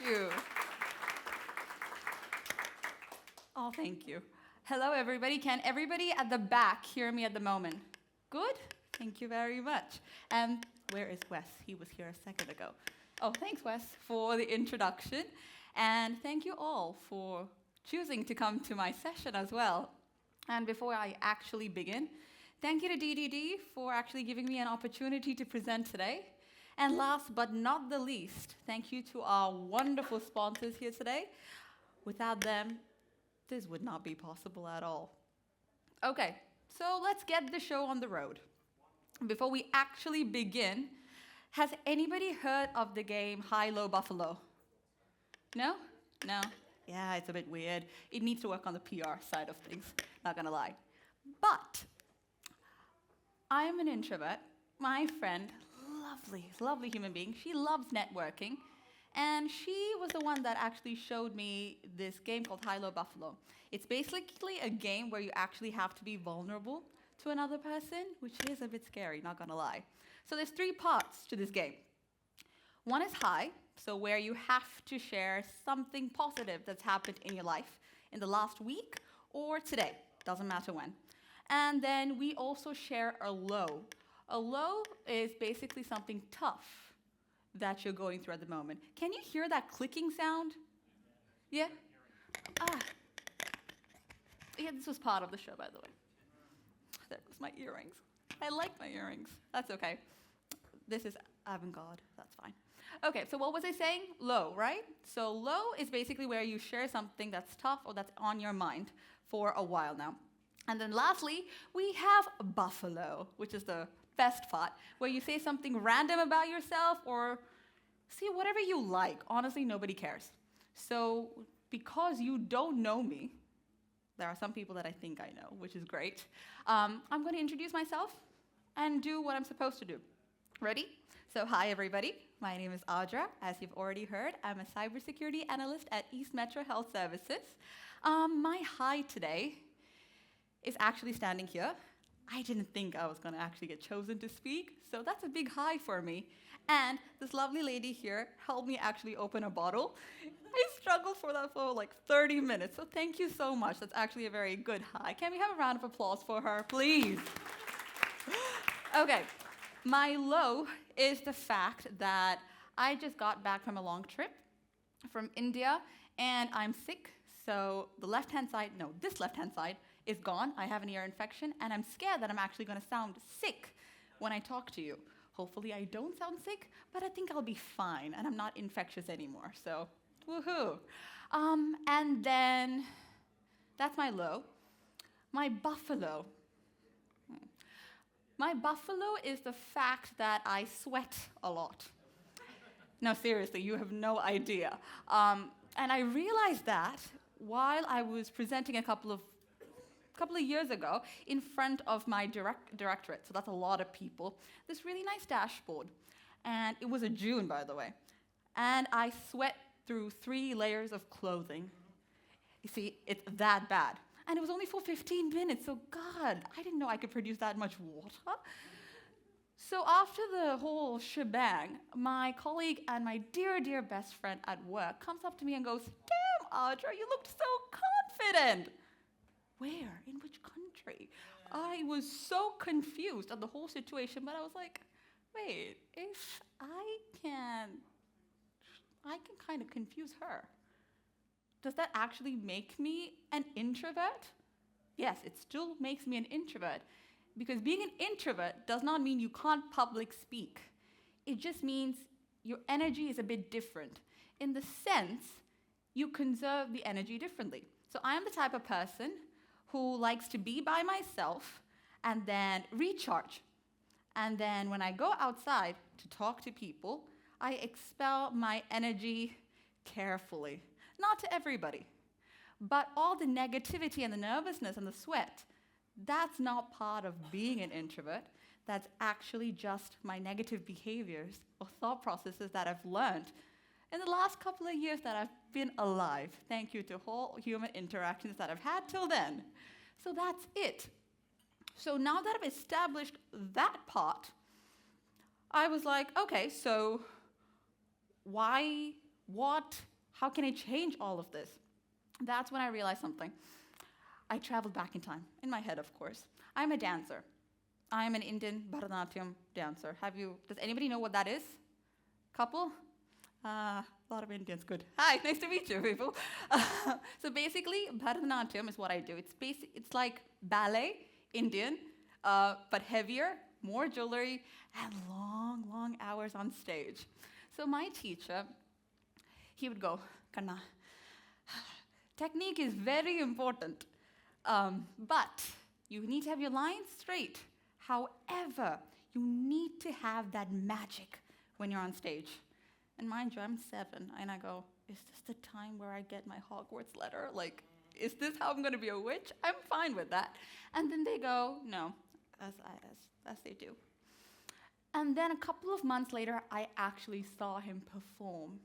you. Oh, thank you. Hello, everybody. Can everybody at the back hear me at the moment? Good? Thank you very much. And where is Wes? He was here a second ago. Oh, thanks, Wes, for the introduction. And thank you all for choosing to come to my session as well. And before I actually begin, thank you to DDD for actually giving me an opportunity to present today. And last but not the least, thank you to our wonderful sponsors here today. Without them, this would not be possible at all. Okay, so let's get the show on the road. Before we actually begin, has anybody heard of the game High-Low Buffalo? No? No? Yeah, it's a bit weird. It needs to work on the PR side of things, not gonna lie. But I'm an introvert. My friend, lovely human being, she loves networking. And she was the one that actually showed me this game called High-Low Buffalo. It's basically a game where you actually have to be vulnerable to another person, which is a bit scary, not gonna lie. So there's 3 parts to this game. One is high, so where you have to share something positive that's happened in your life in the last week or today, doesn't matter when. And then we also share a low. A low is basically something tough that you're going through at the moment. Can you hear that clicking sound? Yeah? Ah. Yeah, this was part of the show, by the way. There goes my earrings. I like my earrings. That's okay. This is avant-garde. That's fine. Okay, so what was I saying? Low, right? So low is basically where you share something that's tough or that's on your mind for a while now. And then lastly, we have buffalo, which is the best part, where you say something random about yourself or say whatever you like. Honestly, nobody cares. So because you don't know me, there are some people that I think I know, which is great. I'm going to introduce myself and do what I'm supposed to do. Ready? So hi, everybody. My name is Ardra. As you've already heard, I'm a cybersecurity analyst at East Metro Health Services. My hi today is actually standing here. I didn't think I was going to actually get chosen to speak, so that's a big hi for me. And this lovely lady here helped me actually open a bottle. I struggled for that for like 30 minutes, so thank you so much. That's actually a very good hi. Can we have a round of applause for her, please? Okay, my low is the fact that I just got back from a long trip from India, and I'm sick, so the left-hand side, no, this left-hand side is gone. I have an ear infection, and I'm scared that I'm actually going to sound sick when I talk to you. Hopefully I don't sound sick, but I think I'll be fine, and I'm not infectious anymore, so woohoo. And then that's my low. My buffalo. My buffalo is the fact that I sweat a lot. No, seriously, you have no idea. And I realized that while I was presenting a couple of years ago in front of my directorate, so that's a lot of people, this really nice dashboard. And it was a June, by the way. And I sweat through 3 layers of clothing. You see, it's that bad. And it was only for 15 minutes, so God, I didn't know I could produce that much water. So after the whole shebang, my colleague and my dear best friend at work comes up to me and goes, "Damn, Ardra, you looked so confident." Where? In which country? I was so confused at the whole situation, but I was like, wait, if I can kind of confuse her. Does that actually make me an introvert? Yes, it still makes me an introvert, because being an introvert does not mean you can't public speak. It just means your energy is a bit different. In the sense, you conserve the energy differently. So I am the type of person who likes to be by myself and then recharge. And then when I go outside to talk to people, I expel my energy carefully. Not to everybody, but all the negativity and the nervousness and the sweat, that's not part of being an introvert. That's actually just my negative behaviors or thought processes that I've learned in the last couple of years that I've been alive. Thank you to all human interactions that I've had till then. So that's it. So now that I've established that part, I was like, okay, so why How can I change all of this? That's when I realized something. I traveled back in time, in my head, of course. I'm a dancer. I'm an Indian Bharatanatyam dancer. Does anybody know what that is? Couple? A lot of Indians, good. Hi, nice to meet you, people. So basically, Bharatanatyam is what I do. It's like ballet, Indian, but heavier, more jewelry, and long, long hours on stage. So my teacher, he would go, Kanna, technique is very important, but you need to have your lines straight. However, you need to have that magic when you're on stage. And mind you, I'm 7, and I go, is this the time where I get my Hogwarts letter? Like, is this how I'm going to be a witch? I'm fine with that. And then they go, no, as they do. And then a couple of months later, I actually saw him perform.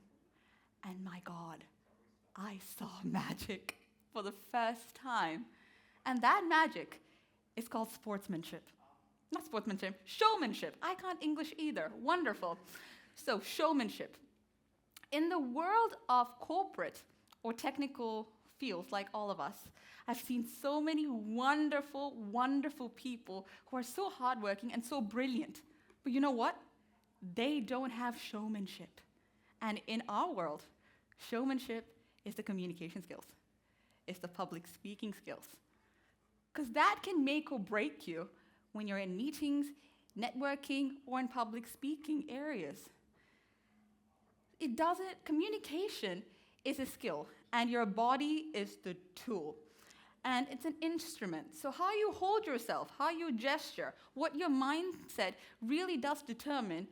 And my God, I saw magic for the first time. And that magic is called sportsmanship. Not sportsmanship, showmanship. I can't English either. Wonderful. So, showmanship. In the world of corporate or technical fields, like all of us, I've seen so many wonderful, wonderful people who are so hardworking and so brilliant. But you know what? They don't have showmanship. And in our world, showmanship is the communication skills. It's the public speaking skills. Because that can make or break you when you're in meetings, networking, or in public speaking areas. Communication is a skill, and your body is the tool. And it's an instrument. So how you hold yourself, how you gesture, what your mindset really does determine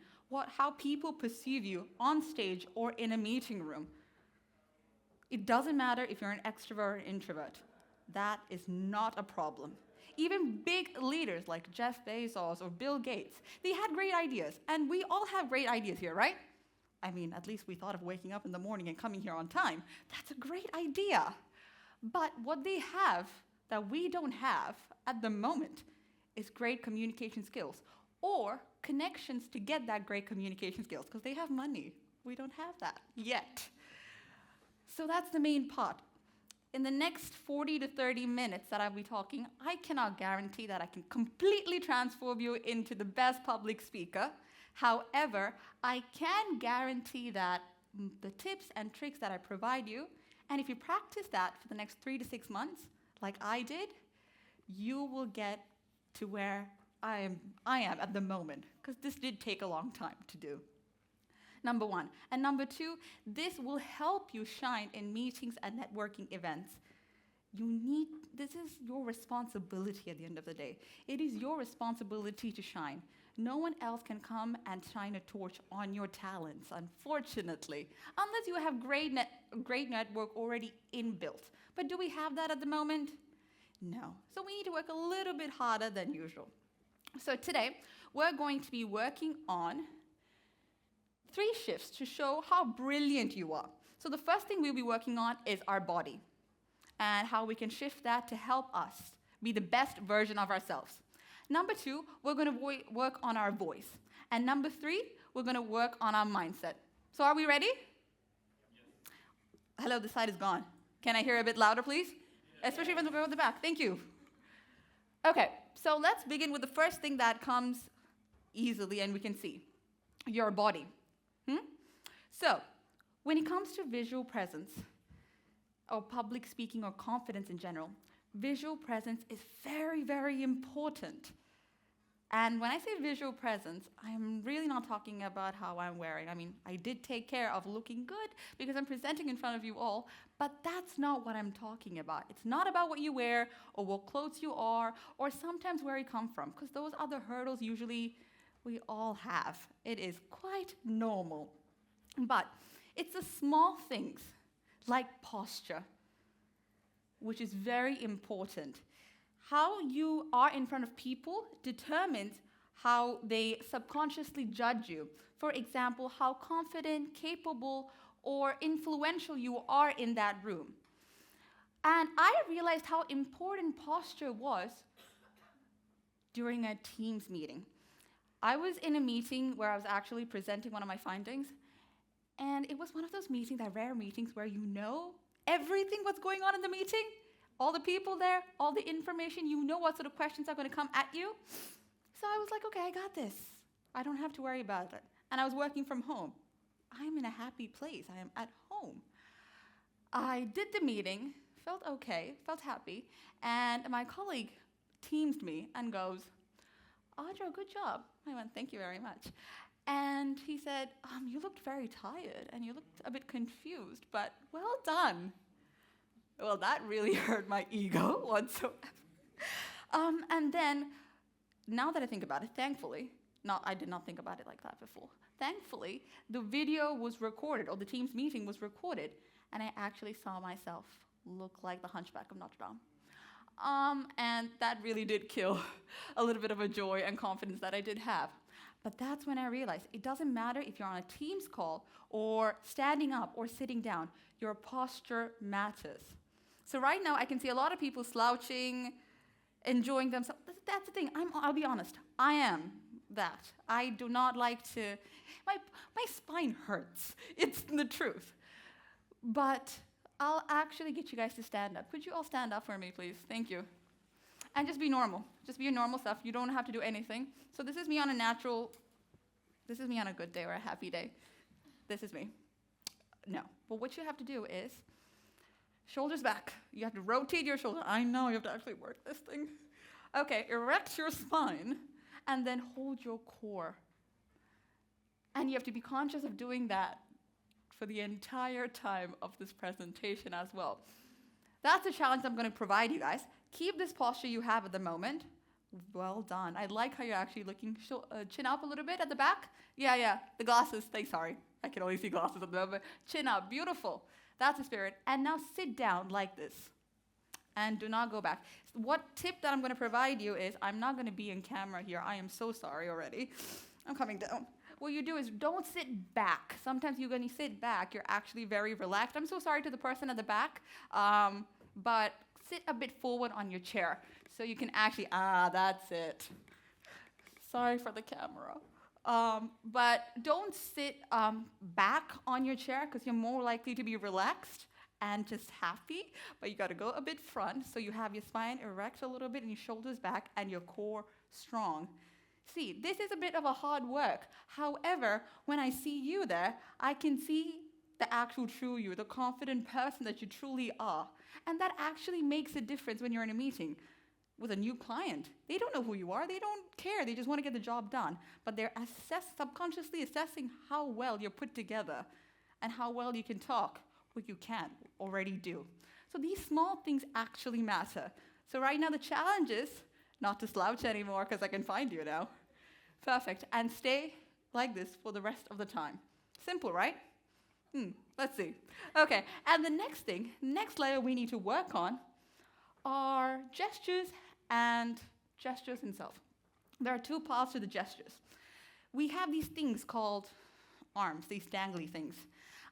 how people perceive you on stage or in a meeting room. It doesn't matter if you're an extrovert or an introvert. That is not a problem. Even big leaders like Jeff Bezos or Bill Gates, they had great ideas. And we all have great ideas here, right? I mean, at least we thought of waking up in the morning and coming here on time. That's a great idea. But what they have that we don't have at the moment is great communication skills or connections to get that great communication skills because they have money. We don't have that yet. So that's the main part. In the next 40 to 30 minutes that I'll be talking, I cannot guarantee that I can completely transform you into the best public speaker. However, I can guarantee that the tips and tricks that I provide you, and if you practice that for the next 3 to 6 months, like I did, you will get to where I am at the moment, because this did take a long time to do. Number 1. And number 2, this will help you shine in meetings and networking events. This is your responsibility at the end of the day. It is your responsibility to shine. No one else can come and shine a torch on your talents, unfortunately, unless you have great network already inbuilt. But do we have that at the moment? No. So we need to work a little bit harder than usual. So today, we're going to be working on 3 shifts to show how brilliant you are. So the first thing we'll be working on is our body and how we can shift that to help us be the best version of ourselves. Number 2, we're going to work on our voice. And number 3, we're going to work on our mindset. So are we ready? Yes. Hello, this side is gone. Can I hear a bit louder, please? Yes. Especially when we go at the back. Thank you. Okay, so let's begin with the first thing that comes easily and we can see. Your body. So, when it comes to visual presence, or public speaking, or confidence in general, visual presence is very, very important. And when I say visual presence, I'm really not talking about how I'm wearing. I mean, I did take care of looking good because I'm presenting in front of you all, but that's not what I'm talking about. It's not about what you wear, or what clothes you are, or sometimes where you come from, because those are the hurdles usually we all have. It is quite normal. But it's the small things, like posture, which is very important. How you are in front of people determines how they subconsciously judge you. For example, how confident, capable, or influential you are in that room. And I realized how important posture was during a Teams meeting. I was in a meeting where I was actually presenting one of my findings, And it was one of those meetings, that rare meetings where you know everything what's going on in the meeting, all the people there, all the information, you know what sort of questions are going to come at you. So I was like, okay, I got this. I don't have to worry about it. And I was working from home. I'm in a happy place. I am at home. I did the meeting, felt okay, felt happy, and my colleague teamed me and goes, Ardra, good job. I went, thank you very much. And he said, you looked very tired and you looked a bit confused, but well done. Well, that really hurt my ego whatsoever. And then, now that I think about it, thankfully, I did not think about it like that before. Thankfully, the video was recorded, or the Teams meeting was recorded, and I actually saw myself look like the Hunchback of Notre Dame. And that really did kill a little bit of a joy and confidence that I did have. But that's when I realized it doesn't matter if you're on a Teams call or standing up or sitting down, your posture matters. So right now I can see a lot of people slouching, enjoying themselves. That's the thing, I'll be honest, I am that. I do not like to, my spine hurts, it's the truth. But I'll actually get you guys to stand up. Could you all stand up for me, please? Thank you. And just be normal. Just be your normal self. You don't have to do anything. So this is me on a good day or a happy day. This is me. No. But what you have to do is shoulders back. You have to rotate your shoulder. I know, you have to actually work this thing. Okay, erect your spine and then hold your core. And you have to be conscious of doing that for the entire time of this presentation as well. That's the challenge I'm going to provide you guys. Keep this posture you have at the moment. Well done. I like how you're actually looking, chin up a little bit at the back. Yeah, the glasses, sorry. I can only see glasses at the moment. Chin up, beautiful. That's the spirit. And now sit down like this. And do not go back. What tip that I'm going to provide you is, I'm not going to be in camera here. I am so sorry already. I'm coming down. What you do is don't sit back. Sometimes when you sit back, you're actually very relaxed. I'm so sorry to the person at the back, but sit a bit forward on your chair so you can actually, that's it. Sorry for the camera. But don't sit back on your chair because you're more likely to be relaxed and just happy, but you got to go a bit front so you have your spine erect a little bit and your shoulders back and your core strong. See, this is a bit of a hard work. However, when I see you there, I can see the actual true you, the confident person that you truly are. And that actually makes a difference when you're in a meeting with a new client. They don't know who you are. They don't care. They just want to get the job done. But they're subconsciously assessing how well you're put together and how well you can talk, what you can already do. So these small things actually matter. So right now the challenge is not to slouch anymore because I can find you now. Perfect. And stay like this for the rest of the time. Simple, right? Let's see. Okay, and the next layer we need to work on are gestures and gestures themselves. There are two parts to the gestures. We have these things called arms, these dangly things.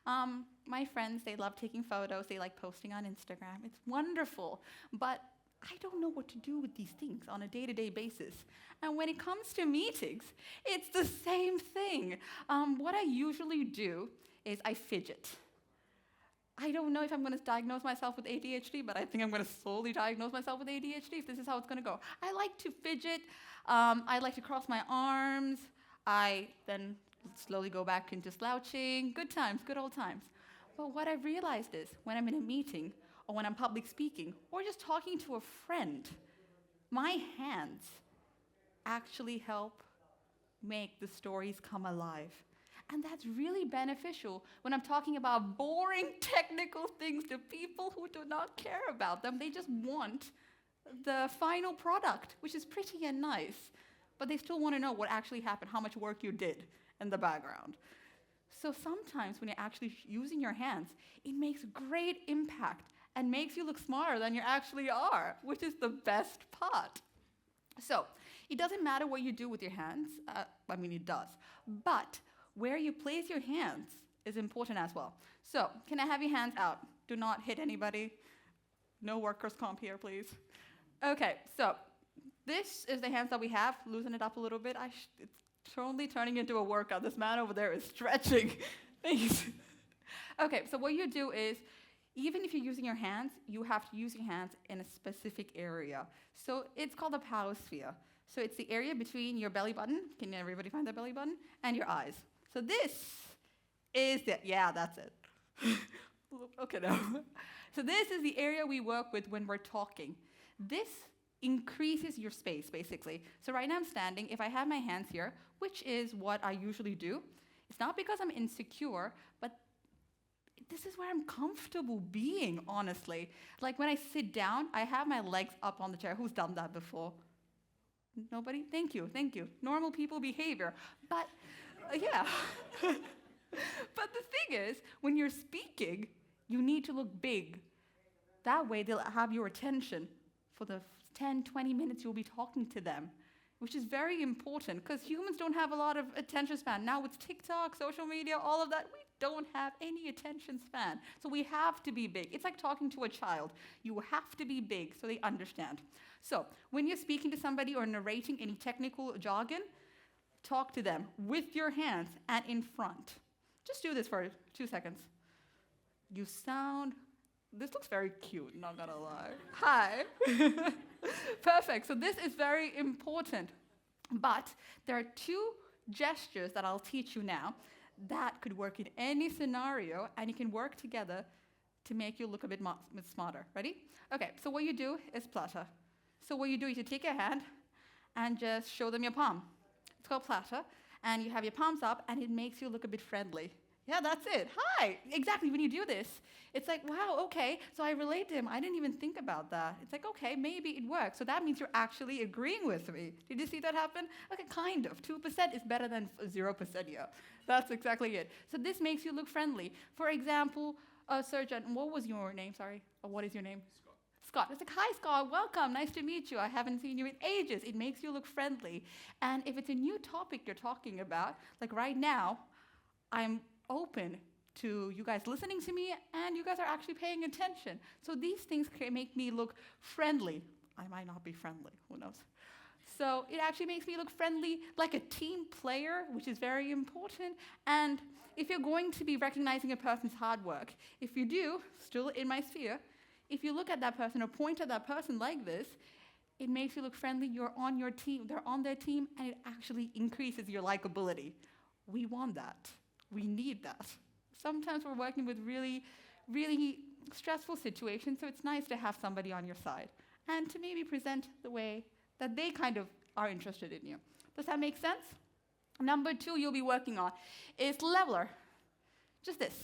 My friends, they love taking photos. They like posting on Instagram. It's wonderful. But I don't know what to do with these things on a day-to-day basis. And when it comes to meetings, it's the same thing. What I usually do is I fidget. I don't know if I'm going to diagnose myself with ADHD, but I think I'm going to slowly diagnose myself with ADHD if this is how it's going to go. I like to fidget. I like to cross my arms. I then slowly go back into slouching. Good times, good old times. But what I've realized is when I'm in a meeting or when I'm public speaking or just talking to a friend, my hands actually help make the stories come alive. And that's really beneficial when I'm talking about boring technical things to people who do not care about them. They just want the final product, which is pretty and nice. But they still want to know what actually happened, how much work you did in the background. So sometimes when you're actually using your hands, it makes great impact and makes you look smarter than you actually are, which is the best part. So it doesn't matter what you do with your hands. It does. But where you place your hands is important as well. So can I have your hands out? Do not hit anybody. No workers' comp here, please. Okay, so this is the hands that we have. Loosen it up a little bit. It's totally turning into a workout. This man over there is stretching. Thanks. Okay, so what you do is, even if you're using your hands, you have to use your hands in a specific area. So it's called the power sphere. So it's the area between your belly button, can everybody find that belly button? And your eyes. So this is the, yeah, that's it. Okay, no. So this is the area we work with when we're talking. This increases your space, basically. So right now I'm standing. If I have my hands here, which is what I usually do, it's not because I'm insecure, but this is where I'm comfortable being, honestly. Like when I sit down, I have my legs up on the chair. Who's done that before? Nobody? Thank you, thank you. Normal people behavior. But, yeah. But the thing is, when you're speaking, you need to look big. That way they'll have your attention for the 10, 20 minutes you'll be talking to them, which is very important because humans don't have a lot of attention span. Now with TikTok, social media, all of that, we don't have any attention span. So we have to be big. It's like talking to a child. You have to be big so they understand. So when you're speaking to somebody or narrating any technical jargon, talk to them with your hands and in front. Just do this for 2 seconds. You sound, this looks very cute, not gonna lie. Hi. Perfect, so this is very important. But there are 2 gestures that I'll teach you now that could work in any scenario, and you can work together to make you look a bit smarter. Ready? Okay, so what you do is platter. So what you do is you take your hand and just show them your palm. It's called platter, and you have your palms up, and it makes you look a bit friendly. Yeah, that's it. Hi. Exactly, when you do this, it's like, wow, okay, so I relate to him. I didn't even think about that. It's like, okay, maybe it works. So that means you're actually agreeing with me. Did you see that happen? Okay, kind of. 2% is better than 0%, yeah. That's exactly it. So this makes you look friendly. For example, Surgeon, what was your name? Sorry. Or what is your name? Scott. It's like, hi, Scott, welcome, nice to meet you. I haven't seen you in ages. It makes you look friendly. And if it's a new topic you're talking about, like right now, I'm open to you guys listening to me, and you guys are actually paying attention. So these things can make me look friendly. I might not be friendly, who knows? So it actually makes me look friendly, like a team player, which is very important. And if you're going to be recognizing a person's hard work, if you do, still in my sphere, if you look at that person or point at that person like this, it makes you look friendly. You're on your team, they're on their team, and it actually increases your likability. We want that. We need that. Sometimes we're working with really, really stressful situations, so it's nice to have somebody on your side and to maybe present the way that they kind of are interested in you. Does that make sense? Number 2 you'll be working on is leveler. Just this.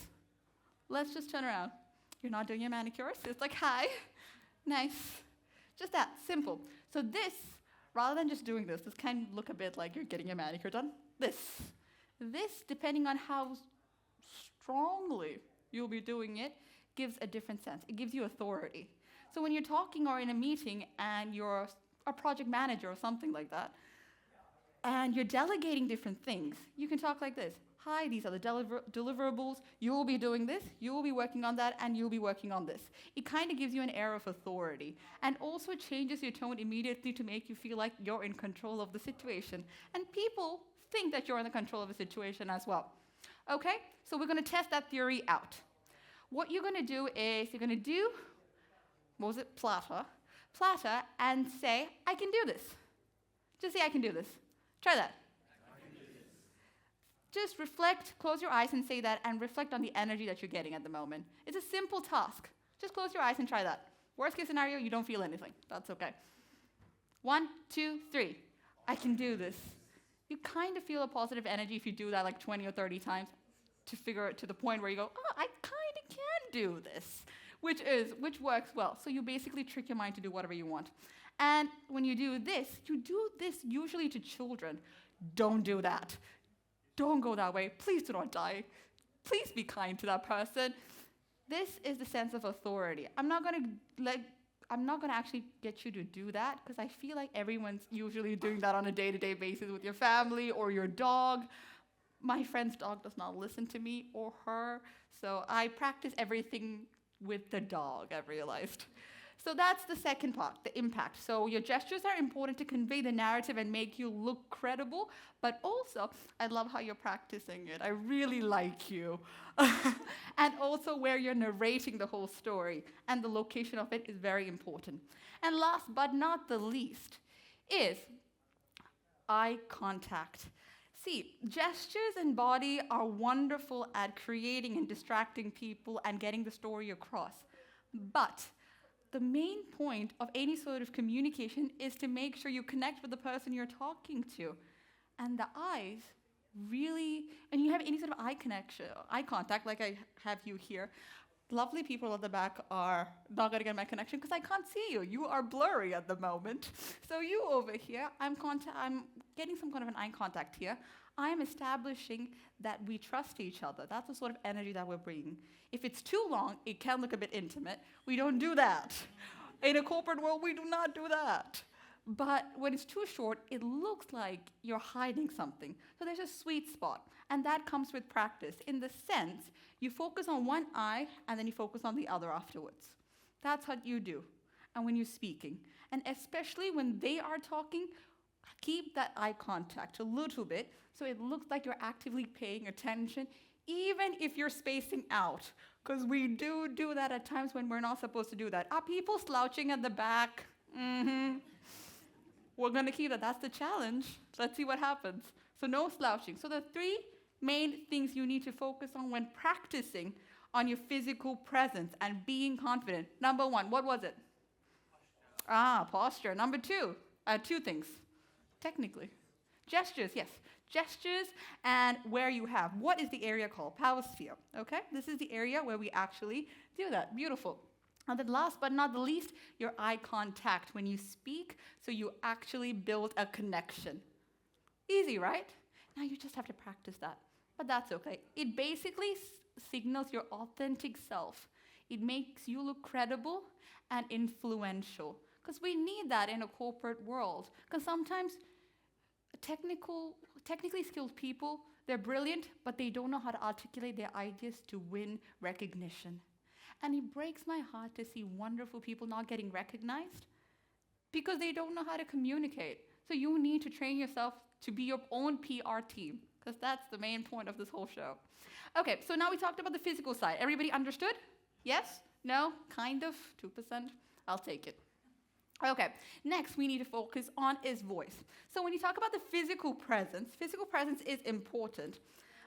Let's just turn around. You're not doing your manicure, so it's like, hi, nice. Just that, simple. So this, rather than just doing this can look a bit like you're getting your manicure done. This, depending on how strongly you'll be doing it, gives a different sense. It gives you authority. So when you're talking or in a meeting and you're a project manager or something like that, and you're delegating different things, you can talk like this. Hi, these are the deliverables. You will be doing this, you will be working on that, and you'll be working on this. It kind of gives you an air of authority and also changes your tone immediately to make you feel like you're in control of the situation. And people think that you're in the control of a situation as well. Okay, so we're going to test that theory out. What you're going to do is you're going to do, what was it, platter, and say, I can do this. Just say, I can do this. Try that. I can do this. Just reflect, close your eyes and say that, and reflect on the energy that you're getting at the moment. It's a simple task. Just close your eyes and try that. Worst case scenario, you don't feel anything. That's okay. 1, 2, 3. I can do this. You kind of feel a positive energy if you do that like 20 or 30 times to figure it to the point where you go, oh, I kind of can do this, which works well. So you basically trick your mind to do whatever you want. And when you do this usually to children. Don't do that. Don't go that way. Please do not die. Please be kind to that person. This is the sense of authority. I'm not going to actually get you to do that because I feel like everyone's usually doing that on a day-to-day basis with your family or your dog. My friend's dog does not listen to me or her, so I practice everything with the dog, I've realized. So that's the second part, the impact. So your gestures are important to convey the narrative and make you look credible, but also, I love how you're practicing it. I really like you. And also where you're narrating the whole story, and the location of it is very important. And last but not the least is eye contact. See, gestures and body are wonderful at creating and distracting people and getting the story across. But the main point of any sort of communication is to make sure you connect with the person you're talking to. And the eyes really, and you have any sort of eye connection, eye contact, like I have you here. Lovely people at the back are not going to get my connection because I can't see you. You are blurry at the moment. So you over here, I'm getting some kind of an eye contact here. I'm establishing that we trust each other. That's the sort of energy that we're bringing. If it's too long, it can look a bit intimate. We don't do that. In a corporate world, we do not do that. But when it's too short, it looks like you're hiding something. So there's a sweet spot. And that comes with practice. In the sense, you focus on one eye, and then you focus on the other afterwards. That's what you do. And when you're speaking. And especially when they are talking, keep that eye contact a little bit, so it looks like you're actively paying attention, even if you're spacing out. Because we do that at times when we're not supposed to do that. Are people slouching at the back? We're going to keep that. That's the challenge. Let's see what happens. So no slouching. So the three main things you need to focus on when practicing on your physical presence and being confident. Number one, what was it? Posture. Number two, two things, technically. Gestures, yes. Gestures and where you have. What is the area called? Power sphere, okay? This is the area where we actually do that. Beautiful. And then last but not the least, your eye contact when you speak, so you actually build a connection. Easy, right? Now you just have to practice that. But that's okay. It basically signals your authentic self. It makes you look credible and influential. Because we need that in a corporate world. Because sometimes technically skilled people, they're brilliant, but they don't know how to articulate their ideas to win recognition. And it breaks my heart to see wonderful people not getting recognized because they don't know how to communicate. So you need to train yourself to be your own PR team, because that's the main point of this whole show. Okay, so now we talked about the physical side. Everybody understood? Yes? No? Kind of? 2%? I'll take it. Okay, next we need to focus on is voice. So when you talk about the physical presence is important,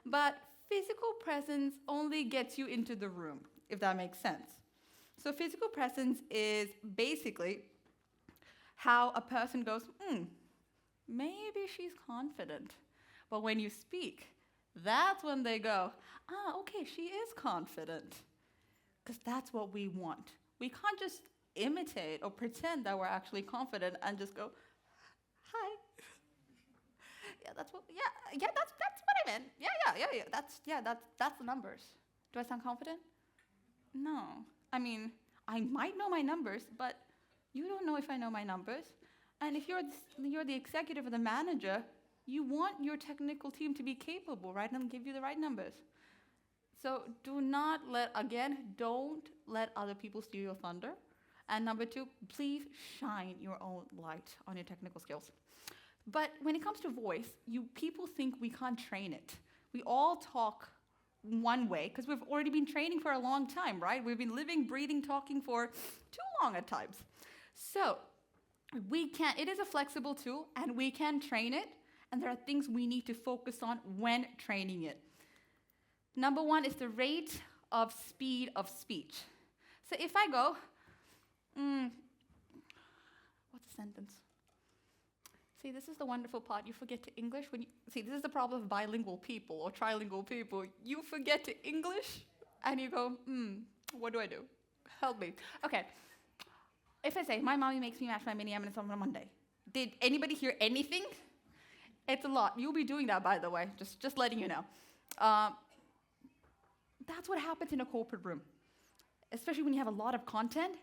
but physical presence only gets you into the room, if that makes sense. So physical presence is basically how a person goes, maybe she's confident. But when you speak, that's when they go, okay, she is confident. Because that's what we want. We can't just imitate or pretend that we're actually confident and just go, hi. That's what I meant. That's the numbers. Do I sound confident? No. I mean, I might know my numbers, but you don't know if I know my numbers. And if you're the executive or the manager, you want your technical team to be capable, right, and give you the right numbers. So don't let other people steal your thunder. And number two, please shine your own light on your technical skills. But when it comes to voice, people think we can't train it. We all talk one way because we've already been training for a long time, right? We've been living, breathing, talking for too long at times. So it is a flexible tool and we can train it, and there are things we need to focus on when training it. Number one is the rate of speed of speech. So if I go, what's a sentence? See, this is the wonderful part. You forget to English. This is the problem of bilingual people or trilingual people. You forget to English, and you go, what do I do? Help me. Okay. If I say, my mommy makes me mash my mini M&Ms on a Monday. Did anybody hear anything? It's a lot. You'll be doing that, by the way. Just letting you know. That's what happens in a corporate room, especially when you have a lot of content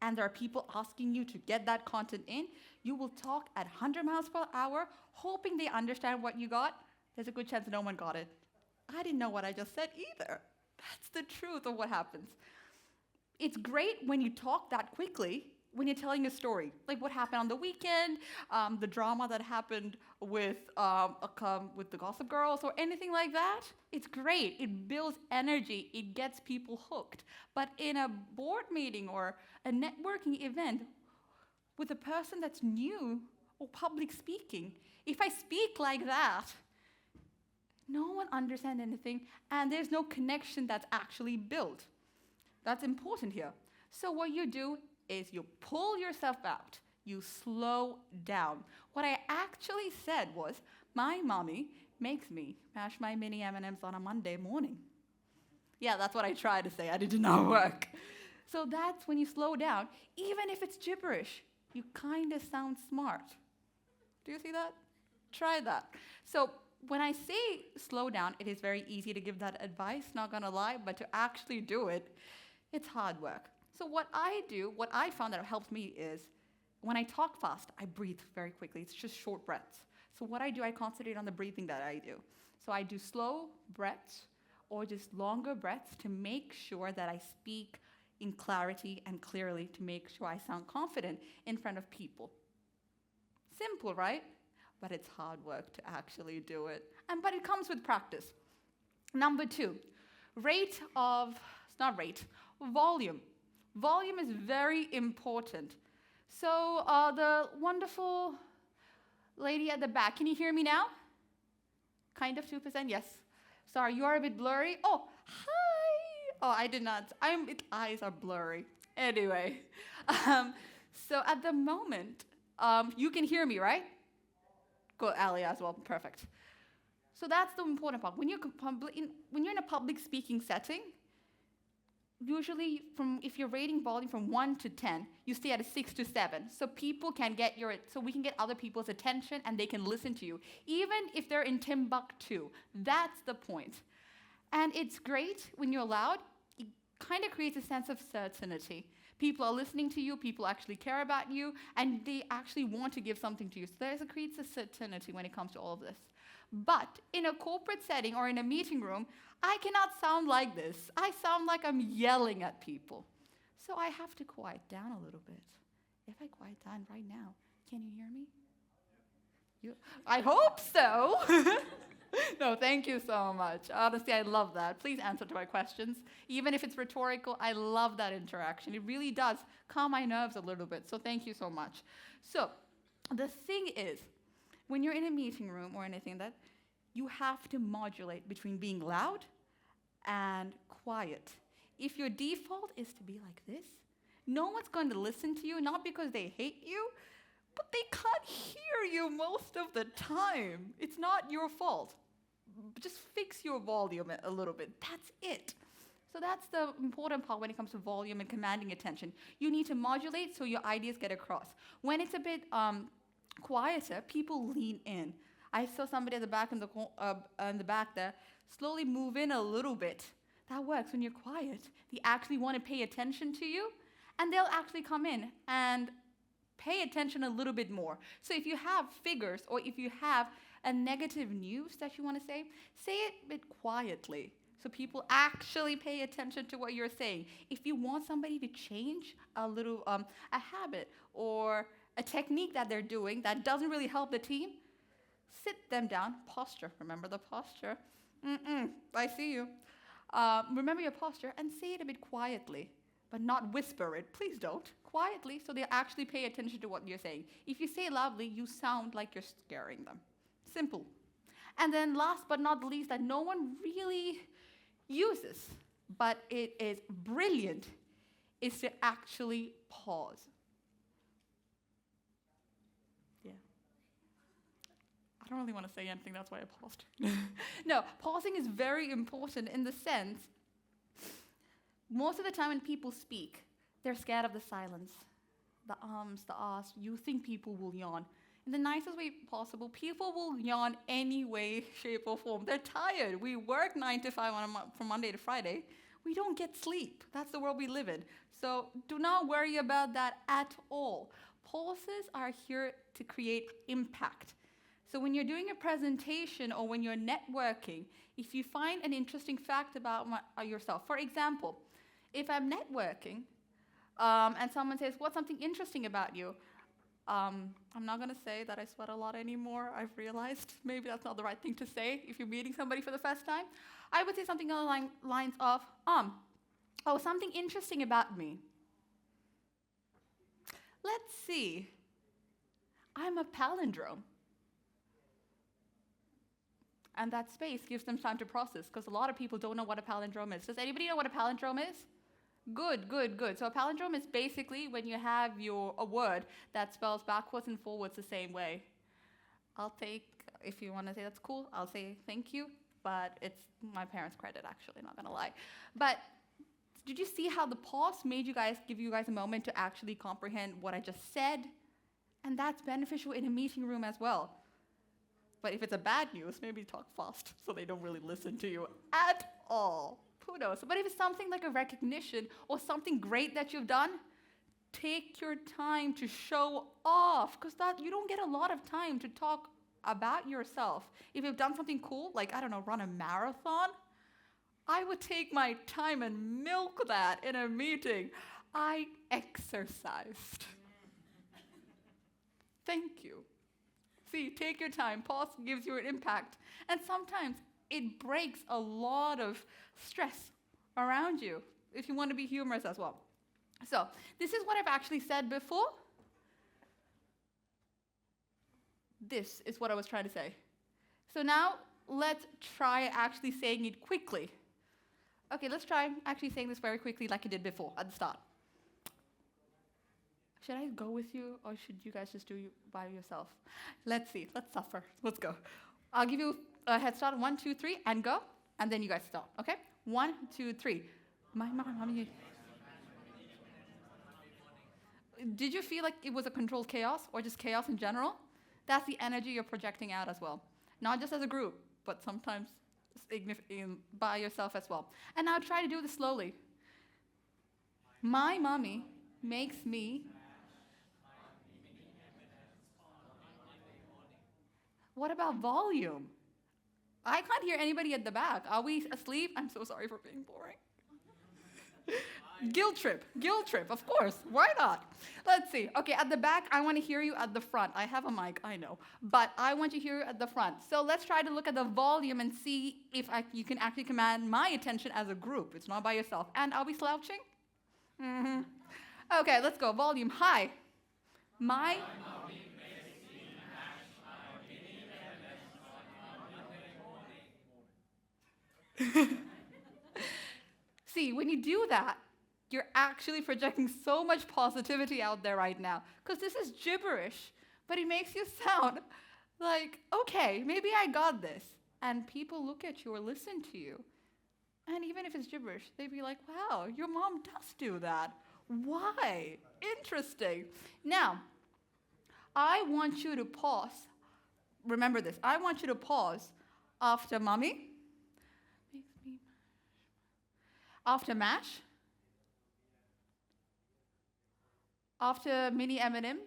and there are people asking you to get that content in. You will talk at 100 miles per hour, hoping they understand what you got. There's a good chance no one got it. I didn't know what I just said either. That's the truth of what happens. It's great when you talk that quickly when you're telling a story, like what happened on the weekend, the drama that happened with the Gossip Girls, or anything like that. It's great. It builds energy. It gets people hooked. But in a board meeting or a networking event with a person that's new or public speaking, if I speak like that, no one understands anything, and there's no connection that's actually built. That's important here. So what you do is you pull yourself out. You slow down. What I actually said was, my mommy makes me mash my mini M&Ms on a Monday morning. Yeah, that's what I tried to say. It did not work. So that's when you slow down. Even if it's gibberish, you kind of sound smart. Do you see that? Try that. So when I say slow down, it is very easy to give that advice, not gonna lie, but to actually do it, it's hard work. So what I do, what I found that helps me is, when I talk fast, I breathe very quickly. It's just short breaths. So what I do, I concentrate on the breathing that I do. So I do slow breaths or just longer breaths to make sure that I speak in clarity and clearly, to make sure I sound confident in front of people. Simple, right? But it's hard work to actually do it. But it comes with practice. Number 2, volume. Volume is very important. So the wonderful lady at the back, can you hear me now? Kind of 2%, yes. Sorry, you are a bit blurry. Oh, hi. Oh, I did not. Eyes are blurry. Anyway, so at the moment, you can hear me, right? Good, Ali as well, perfect. So that's the important part. When you're in a public speaking setting, usually if you're rating volume from 1 to 10, you stay at a 6 to 7. So we can get other people's attention and they can listen to you, even if they're in Timbuktu. That's the point. And it's great when you're loud. It kind of creates a sense of certainty. People are listening to you, people actually care about you, and they actually want to give something to you. So it creates a certainty when it comes to all of this. But in a corporate setting or in a meeting room, I cannot sound like this. I sound like I'm yelling at people. So I have to quiet down a little bit. If I quiet down right now, can you hear me? I hope so. No, thank you so much. Honestly, I love that. Please answer to my questions. Even if it's rhetorical, I love that interaction. It really does calm my nerves a little bit. So thank you so much. So the thing is, when you're in a meeting room or anything that, you have to modulate between being loud and quiet. If your default is to be like this, no one's going to listen to you, not because they hate you, but they can't hear you most of the time. It's not your fault. Just fix your volume a little bit. That's it. So that's the important part when it comes to volume and commanding attention. You need to modulate so your ideas get across. When it's a bit quieter, people lean in. I saw somebody at the back in the back there slowly move in a little bit. That works. When you're quiet, they actually want to pay attention to you, and they'll actually come in and pay attention a little bit more. So if you have figures or if you have a negative news that you want to say it a bit quietly so people actually pay attention to what you're saying. If you want somebody to change a little a habit or a technique that they're doing that doesn't really help the team, sit them down. Posture. Remember the posture. I see you. Remember your posture and say it a bit quietly, but not whisper it. Please don't. Quietly, so they actually pay attention to what you're saying. If you say loudly, you sound like you're scaring them. Simple. And then last but not least, that no one really uses, but it is brilliant, is to actually pause. Yeah. I don't really want to say anything, that's why I paused. No, pausing is very important in the sense, most of the time when people speak, they're scared of the silence, the ums, the ahs. You think people will yawn. In the nicest way possible, people will yawn any way, shape, or form. They're tired. We work 9 to 5 from Monday to Friday. We don't get sleep. That's the world we live in. So do not worry about that at all. Pauses are here to create impact. So when you're doing a presentation or when you're networking, if you find an interesting fact about yourself, for example, If I'm networking and someone says, what's something interesting about you? I'm not going to say that I sweat a lot anymore. I've realized maybe that's not the right thing to say if you're meeting somebody for the first time. I would say something along the lines of, oh, something interesting about me. Let's see. I'm a palindrome. And that space gives them time to process, because a lot of people don't know what a palindrome is. Does anybody know what a palindrome is? Good, good, good. So a palindrome is basically when you have a word that spells backwards and forwards the same way. I'll take, if you want to say that's cool, I'll say thank you, but it's my parents' credit, actually, not going to lie. But did you see how the pause give you guys a moment to actually comprehend what I just said? And that's beneficial in a meeting room as well. But if it's a bad news, maybe talk fast so they don't really listen to you at all. Who knows? But if it's something like a recognition or something great that you've done, take your time to show off, because that you don't get a lot of time to talk about yourself. If you've done something cool, like, I don't know, run a marathon, I would take my time and milk that in a meeting. I exercised. Thank you. See, take your time. Pause gives you an impact. And sometimes it breaks a lot of stress around you, if you want to be humorous as well. So, this is what I've actually said before. This is what I was trying to say. So now, let's try actually saying it quickly. Okay, let's try actually saying this very quickly like I did before, at the start. Should I go with you, or should you guys just do it by yourself? Let's see. Let's suffer. Let's go. I'll give you a head start. 1, 2, 3, and go. And then you guys start, okay? 1, 2, 3. My mom. Did you feel like it was a controlled chaos, or just chaos in general? That's the energy you're projecting out as well. Not just as a group, but sometimes by yourself as well. And now try to do this slowly. My mommy makes me. What about volume? I can't hear anybody at the back. Are we asleep? I'm so sorry for being boring. Guilt trip, of course. Why not? Let's see. Okay, at the back, I want to hear you at the front. I have a mic, I know. But I want to hear you at the front. So let's try to look at the volume and see if you can actually command my attention as a group. It's not by yourself. And are we slouching? Mm-hmm. Okay, let's go. Volume high. My See, when you do that, you're actually projecting so much positivity out there right now. Because this is gibberish, but it makes you sound like, okay, maybe I got this. And people look at you or listen to you. And even if it's gibberish, they'd be like, wow, your mom does do that. Why? Interesting. Now, I want you to pause. Remember this. I want you to pause after mommy, after mash, after mini M&Ms,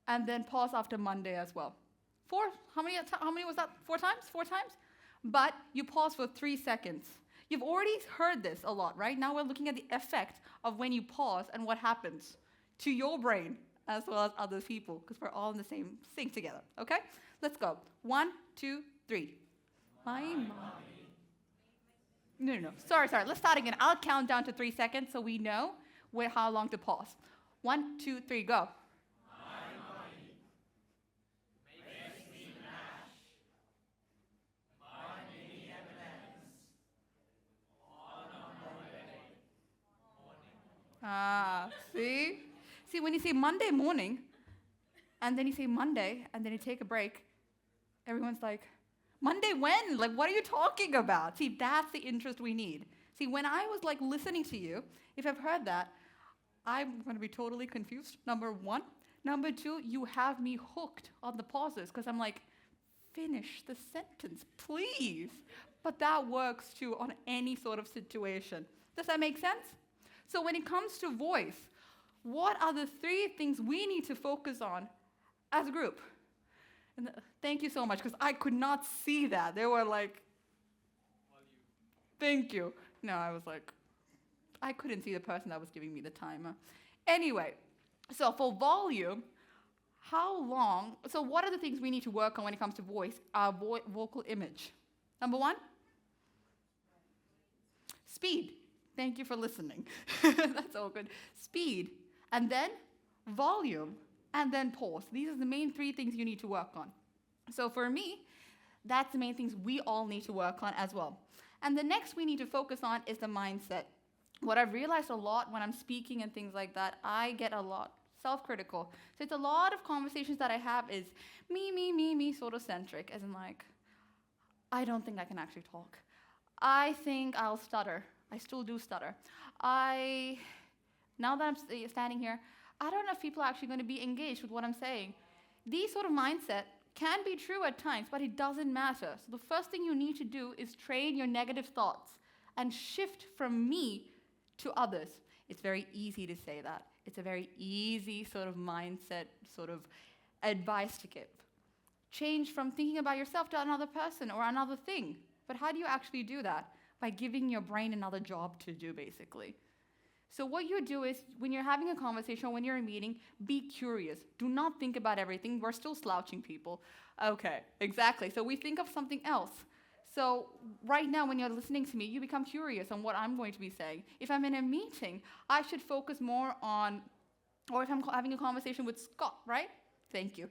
and then pause after Monday as well. How many was that? 4 times? 4 times? But you pause for 3 seconds. You've already heard this a lot, right? Now we're looking at the effect of when you pause and what happens to your brain as well as other people, because we're all in the same sync together, okay? Let's go. 1, 2, 3. My mom. No. Sorry. Let's start again. I'll count down to 3 seconds so we know how long to pause. 1, 2, 3, go. See? See, when you say Monday morning, and then you say Monday, and then you take a break, everyone's like, Monday when? Like, what are you talking about? See, that's the interest we need. See, when I was like listening to you, if I've heard that, I'm going to be totally confused, number 1. Number 2, you have me hooked on the pauses, because I'm like, finish the sentence, please. But that works too on any sort of situation. Does that make sense? So when it comes to voice, what are the 3 things we need to focus on as a group? And thank you so much, because I could not see that. They were like, thank you. No, I was like, I couldn't see the person that was giving me the timer. Anyway, so for volume, how long, so what are the things we need to work on when it comes to voice, our vocal image? Number one, speed. Thank you for listening. That's all good. Speed, and then volume, and then pause. These are the main three things you need to work on. So for me, that's the main things we all need to work on as well. And the next we need to focus on is the mindset. What I've realized a lot when I'm speaking and things like that, I get a lot self-critical. So it's a lot of conversations that I have is me, sort of centric, as in like, I don't think I can actually talk. I think I'll stutter. I still do stutter. Now that I'm standing here, I don't know if people are actually going to be engaged with what I'm saying. These sort of mindset can be true at times, but it doesn't matter. So the first thing you need to do is train your negative thoughts and shift from me to others. It's very easy to say that. It's a very easy sort of mindset, sort of advice to give. Change from thinking about yourself to another person or another thing. But how do you actually do that? By giving your brain another job to do, basically. So what you do is, when you're having a conversation or when you're in a meeting, be curious. Do not think about everything. We're still slouching people. Okay, exactly. So we think of something else. So right now, when you're listening to me, you become curious on what I'm going to be saying. If I'm in a meeting, I should focus more on, or if I'm having a conversation with Scott, right? Thank you.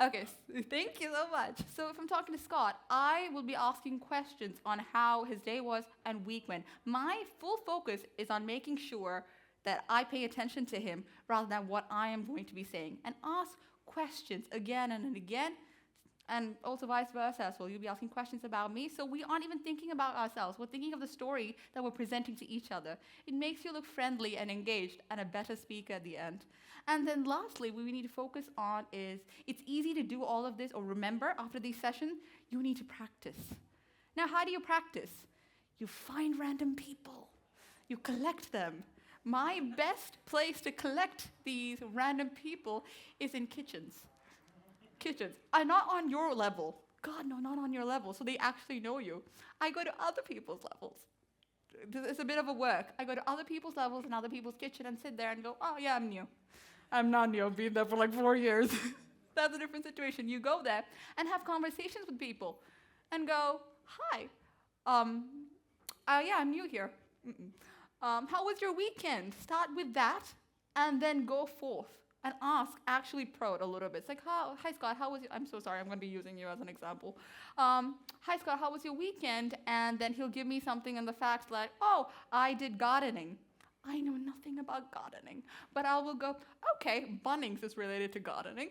Okay, thank you so much. So if I'm talking to Scott, I will be asking questions on how his day was and week went. My full focus is on making sure that I pay attention to him rather than what I am going to be saying, and ask questions again and again, and also vice versa as well. You'll be asking questions about me, so we aren't even thinking about ourselves. We're thinking of the story that we're presenting to each other. It makes you look friendly and engaged and a better speaker at the end. And then lastly, what we need to focus on is, it's easy to do all of this or remember after these sessions, you need to practice. Now, how do you practice? You find random people. You collect them. My best place to collect these random people is in kitchens. Kitchens are not on your level. God, no, not on your level, so they actually know you. I go to other people's levels. It's a bit of a work. I go to other people's levels and other people's kitchen and sit there and go, oh yeah, I'm new. I'm not new, I've been there for like 4 years. That's a different situation. You go there and have conversations with people and go, hi, yeah, I'm new here. How was your weekend? Start with that and then go forth and ask, actually probe a little bit. It's like, hi Scott, how was your, I'm so sorry, I'm gonna be using you as an example. Hi Scott, how was your weekend? And then he'll give me something in the facts like, oh, I did gardening. I know nothing about gardening, but I will go, okay, Bunnings is related to gardening.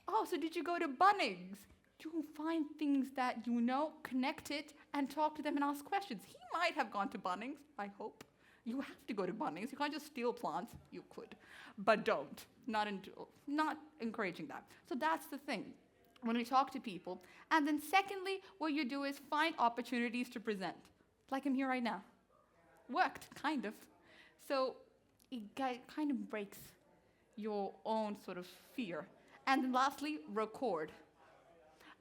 Oh, so did you go to Bunnings? You find things that you know, connect it, and talk to them and ask questions. He might have gone to Bunnings, I hope. You have to go to Bunnings. You can't just steal plants. You could, but don't. Not encouraging that. So that's the thing when we talk to people. And then secondly, what you do is find opportunities to present. Like I'm here right now. Worked, kind of. So it kind of breaks your own sort of fear. And then lastly, record.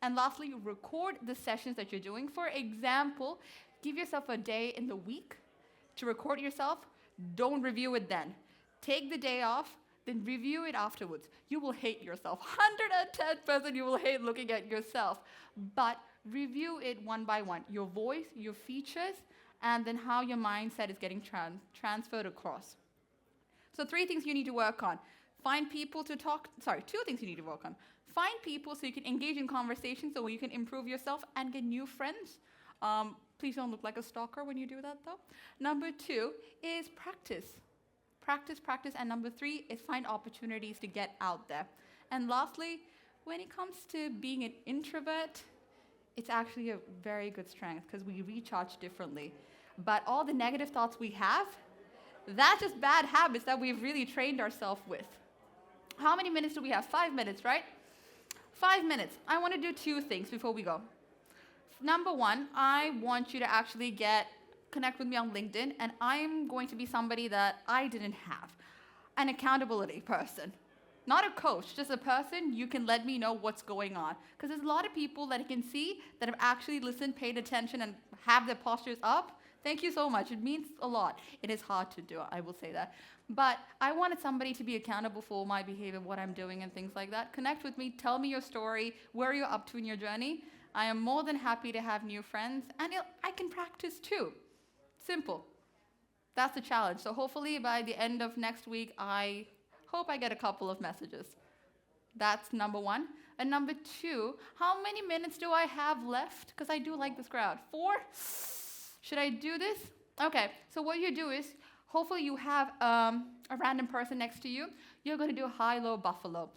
And lastly, record the sessions that you're doing. For example, give yourself a day in the week to record yourself. Don't review it then. Take the day off, then review it afterwards. You will hate yourself. 110% you will hate looking at yourself. But review it one by one. Your voice, your features, and then how your mindset is getting transferred across. So 3 things you need to work on. Find people to talk, 2 things you need to work on. Find people so you can engage in conversations so you can improve yourself and get new friends. Please don't look like a stalker when you do that though. Number 2 is practice. Practice. And number 3 is find opportunities to get out there. And lastly, when it comes to being an introvert, it's actually a very good strength because we recharge differently. But all the negative thoughts we have, that's just bad habits that we've really trained ourselves with. How many minutes do we have? 5 minutes, right? 5 minutes. I want to do 2 things before we go. Number 1, I want you to actually connect with me on LinkedIn, and I'm going to be somebody that I didn't have. An accountability person. Not a coach, just a person you can let me know what's going on. Because there's a lot of people that I can see that have actually listened, paid attention, and have their postures up. Thank you so much. It means a lot. It is hard to do, I will say that. But I wanted somebody to be accountable for my behavior, what I'm doing, and things like that. Connect with me. Tell me your story, where you're up to in your journey. I am more than happy to have new friends, and I can practice too. Simple. That's the challenge. So hopefully by the end of next week, I hope I get a couple of messages. That's number one. And number two, how many minutes do I have left? Because I do like this crowd. 4? Should I do this? Okay, so what you do is, hopefully you have a random person next to you. You're going to do a high, low, buffalo.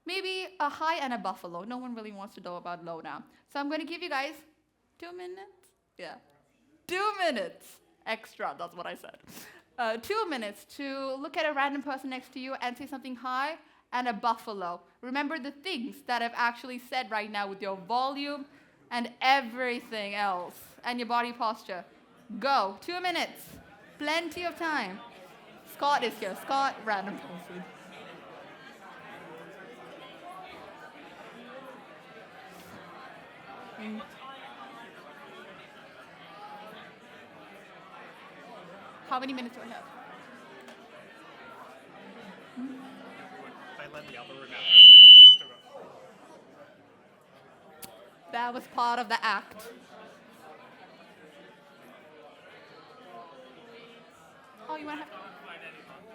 Maybe a high and a buffalo. No one really wants to know about low now. So I'm going to give you guys 2 minutes. Yeah. 2 minutes extra, that's what I said. 2 minutes to look at a random person next to you and say something high and a buffalo. Remember the things that I've actually said right now with your volume and everything else and your body posture. Go. 2 minutes. Plenty of time. Scott is here. Scott, random person. How many minutes do I have? I let the other room out earlier. That was part of the act. Oh, you want to have...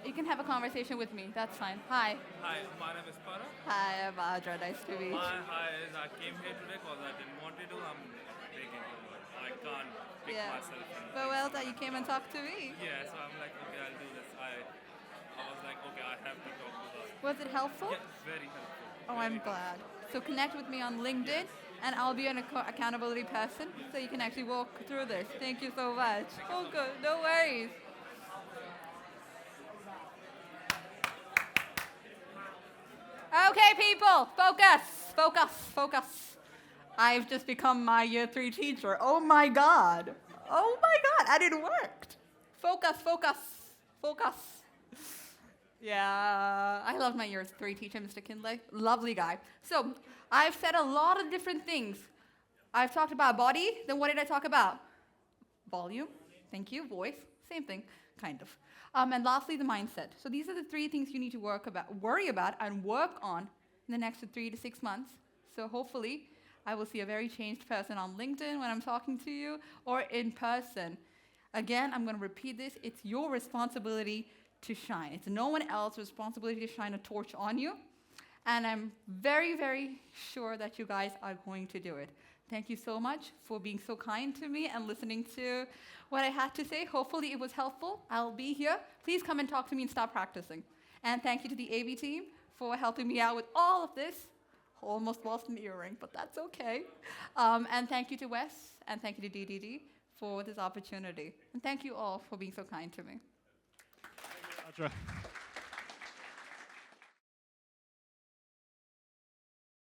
You can have a conversation with me. That's fine. Hi. Hi, my name is Para. Hi, I'm Ardra. Nice to meet you. I came here today because I didn't want to do. I'm taking. I can't pick myself. But well done. You came and talked to me. Yeah, so I'm like, okay, I'll do this. I was like, okay, I have to talk to her. Was it helpful? Yeah, very helpful. Oh, I'm glad. So connect with me on LinkedIn, and I'll be an accountability person, so you can actually walk through this. Thank you so much. Oh, good. No worries. Okay, people, focus, focus, focus. I've just become my year 3 teacher. Oh my God. Oh my God, and it worked. Focus, focus, focus. Yeah, I love my year 3 teacher, Mr. Kinley. Lovely guy. So I've said a lot of different things. I've talked about body, then what did I talk about? Volume, thank you, voice, same thing, kind of. And lastly, the mindset. So these are the 3 things you need to worry about and work on in the next 3 to 6 months. So hopefully, I will see a very changed person on LinkedIn when I'm talking to you or in person. Again, I'm going to repeat this. It's your responsibility to shine. It's no one else's responsibility to shine a torch on you. And I'm very, very sure that you guys are going to do it. Thank you so much for being so kind to me and listening to what I had to say. Hopefully it was helpful. I'll be here. Please come and talk to me and start practicing. And thank you to the AV team for helping me out with all of this. Almost lost an earring, but that's okay. And thank you to Wes, and thank you to DDD for this opportunity. And thank you all for being so kind to me. Ardra.